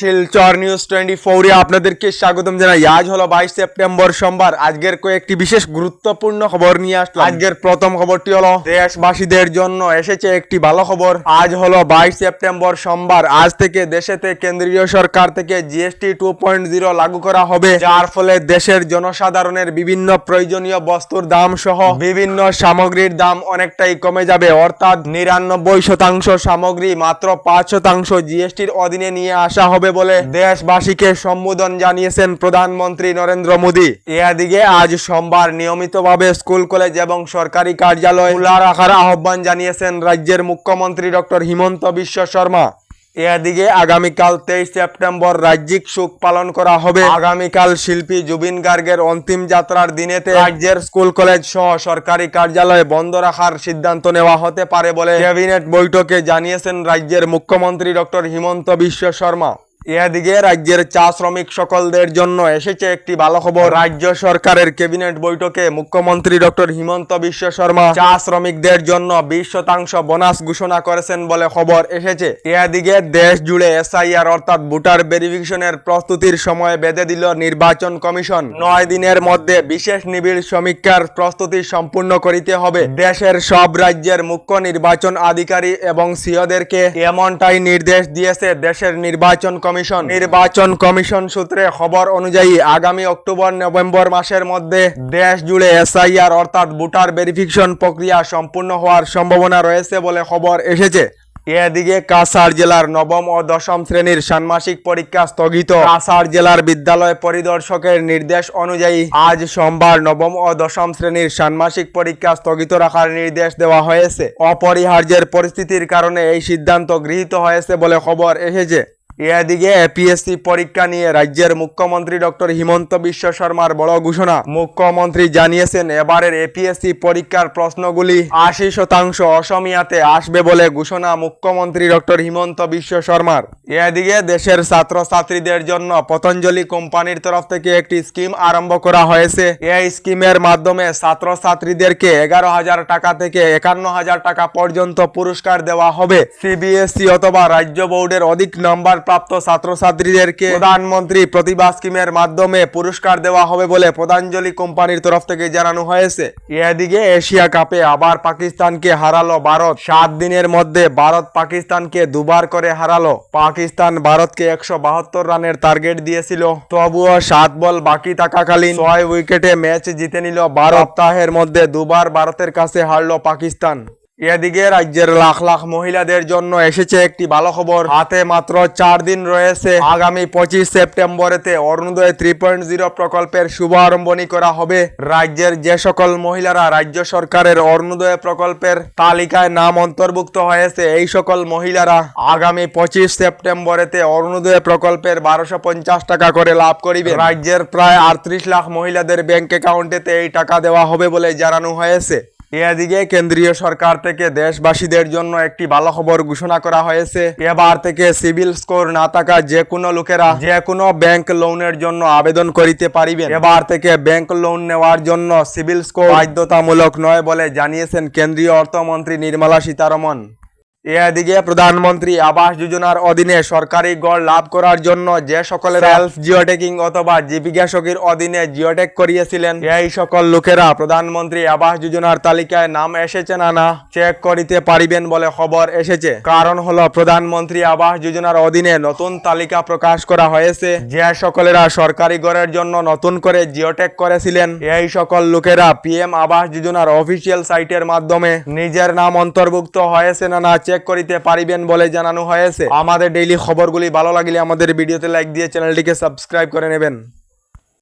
Silchar news 24 এ আপনাদেরকে স্বাগতম জানাই। আজ হলো 22 সেপ্টেম্বর সোমবার। আজকের কয়েকটি বিশেষ গুরুত্বপূর্ণ খবর নিয়ে আসলাম। আজকের প্রথম খবরটি হলো দেশবাসীদের জন্য এসেছে একটি ভালো খবর। আজ হলো 22 সেপ্টেম্বর সোমবার। আজ থেকে দেশেতে কেন্দ্রীয় সরকার থেকে জিএসটি 2.0 লাগু করা হবে, যার ফলে দেশের জনসাধারণের বিভিন্ন প্রয়োজনীয় বস্তুর দাম সহ বিভিন্ন সামগ্রীর দাম অনেকটাই কমে যাবে। অর্থাৎ 99% সামগ্রী মাত্র 5% জিএসটির অধীনে নিয়ে আসা হবে বলে দেশবাসীকে সম্বোধন জানিয়েছেন প্রধানমন্ত্রী নরেন্দ্র মোদী। এদিকে আজ সোমবার নিয়মিতভাবে স্কুল, কলেজ এবং সরকারি কার্যালয় খোলা রাখার আহ্বান জানিয়েছেন রাজ্যের মুখ্যমন্ত্রী ডক্টর হিমন্ত বিশ্ব শর্মা। এদিকে আগামীকাল 23 সেপ্টেম্বর রাজ্যিক শোক পালন করা হবে। আগামীকাল শিল্পী জুবিন গার্গের অন্তিম যাত্রার দিনেতে রাজ্যের স্কুল, কলেজ সহ সরকারি কার্যালয় বন্ধ রাখার সিদ্ধান্ত নেওয়া হতে পারে বলে ক্যাবিনেট বৈঠকে জানিয়েছেন রাজ্যের মুখ্যমন্ত্রী ডক্টর হিমন্ত বিশ্ব শর্মা। এদিকে রাজ্যের চা শ্রমিক সকলদের জন্য এসেছে একটি ভালো খবর। রাজ্য সরকারের ক্যাবিনেট বৈঠকে মুখ্যমন্ত্রী ডক্টর হিমন্ত বিশ্ব শর্মা চা শ্রমিকদের জন্য 20% বোনাস ঘোষণা করেছেন বলে খবর এসেছে। এদিকে দেশ জুড়ে এসআইআর অর্থাৎ ভোটার ভেরিফিকেশনের প্রস্তুতির সময় বেঁধে দিল নির্বাচন কমিশন। 9 দিনের মধ্যে বিশেষ নিবিড় সমীক্ষার প্রস্তুতি সম্পূর্ণ করিতে হবে। দেশের সব রাজ্যের মুখ্য নির্বাচন আধিকারিক এবং সিওদেরকে এমনটাই নির্দেশ দিয়েছে দেশের নির্বাচন কমিশন সূত্রে খবর অনুযায়ী আগামী অক্টোবর-নভেম্বর মাসের মধ্যে দেশ জুড়ে এসআইআর অর্থাৎ ভোটার ভেরিফিকেশন প্রক্রিয়া সম্পূর্ণ হওয়ার সম্ভাবনা রয়েছে বলে খবর এসেছে। এদিকে কাছাড় জেলার নবম ও দশম শ্রেণীর ষান্মাসিক পরীক্ষা স্থগিত। কাছাড় জেলার বিদ্যালয় পরিদর্শকের নির্দেশ অনুযায়ী আজ সোমবার নবম ও দশম শ্রেণীর ষান্মাসিক পরীক্ষা স্থগিত রাখার নির্দেশ দেওয়া হয়েছে। অপরিহার্যের পরিস্থিতির কারণে এই সিদ্ধান্ত গৃহীত হয়েছে বলে খবর এসেছে। এদিকে এপিএসসি পরীক্ষা নিয়ে রাজ্যের মুখ্যমন্ত্রী ডক্টর হিমন্ত বিশ্ব শর্মার বড় ঘোষণা। মুখ্যমন্ত্রী জানিয়েছেন এবারের এপিএসসি পরীক্ষার প্রশ্নগুলি 80% অসমীয়াতে আসবে বলে ঘোষণা মুখ্যমন্ত্রী ডক্টর হিমন্ত বিশ্ব শর্মার। এদিকে দেশের ছাত্রছাত্রীদের জন্য পতঞ্জলি কোম্পানির তরফ থেকে একটি স্কিম আরম্ভ করা হয়েছে। এই স্কিমের মাধ্যমে ছাত্রছাত্রীদেরকে 11,000 টাকা থেকে 51,000 টাকা পর্যন্ত পুরস্কার দেওয়া হবে। সিবিএসই অথবা রাজ্য বোর্ডের অধিক নম্বর প্রাপ্ত ছাত্রছাত্রীদেরকে প্রধানমন্ত্রী প্রতিভা স্কিমের মাধ্যমে পুরস্কার দেওয়া হবে বলে পতঞ্জলি কোম্পানির তরফ থেকে জানানো হয়েছে। এদিকে এশিয়া কাপে আবার পাকিস্তানকে হারালো ভারত। 7 দিনের মধ্যে ভারত পাকিস্তানকে দুবার করে হারালো। পাকিস্তান ভারতকে 172 রানের টার্গেট দিয়েছিল, তবুও 7 বল বাকি থাকাকালীন 6 উইকেটে ম্যাচ জিতে নিল ভারত। সপ্তাহের মধ্যে দুবার ভারতের কাছে হারলো পাকিস্তান। এদিকে রাজ্যের লাখ লাখ মহিলাদের জন্য এসেছে একটি ভালো খবর। হাতে মাত্র 4 দিন রয়েছে। আগামী 25 সেপ্টেম্বরেতে অরুণোদয় 3.0 প্রকল্পের শুভারম্ভনী করা হবে। রাজ্যের যে সকল মহিলারা রাজ্য সরকারের অরুণোদয় প্রকল্পের তালিকায় নাম অন্তর্ভুক্ত হয়েছে, এই সকল মহিলারা আগামী 25 সেপ্টেম্বরেতে অরুণোদয় প্রকল্পের 1250 টাকা করে লাভ করিবে। রাজ্যের প্রায় 38 লাখ মহিলাদের ব্যাংক অ্যাকাউন্টেতে এই টাকা দেওয়া হবে বলে জানানো হয়েছে। এদিকে কেন্দ্রীয় সরকার থেকে দেশবাসীদের জন্য একটি ভালো খবর ঘোষণা করা হয়েছে। এবার থেকে সিভিল স্কোর না থাকা যে কোনো লোকেরা যে কোনো ব্যাংক লোনের জন্য আবেদন করিতে পারিবেন। এবার থেকে ব্যাংক লোন নেওয়ার জন্য সিভিল স্কোর বাধ্যতামূলক নয় বলে জানিয়েছেন কেন্দ্রীয় অর্থমন্ত্রী নির্মলা সীতারমণ। এদিকে প্রধানমন্ত্রী আবাস যোজনার অধীনে সরকারি গড় লাভ করার জন্য যে সকল সেলফ জিওটেকিং অথবা জীবিকা সখীর অধীনে জিওটেক করিয়েছিলেন, এই সকল লোকেরা প্রধানমন্ত্রী আবাস যোজনার তালিকায় নাম এসেছে না চেক করিতে পারিবেন বলে খবর এসেছে। কারণ হলো প্রধানমন্ত্রী আবাস যোজনার অধীনে নতুন তালিকা প্রকাশ করা হয়েছে। যে সকলেরা সরকারি গড়ের জন্য নতুন করে জিওটেক করেছিলেন, এই সকল লোকেরা পিএম আবাস যোজনার অফিসিয়াল সাইটের মাধ্যমে নিজের নাম অন্তর্ভুক্ত হয়েছে না চেক করিতে পারিবেন বলে জানানো হয়েছে। আমাদের ডেইলি খবরগুলি ভালো লাগলে আমাদের ভিডিওতে লাইক দিয়ে চ্যানেলটিকে সাবস্ক্রাইব করে নেবেন।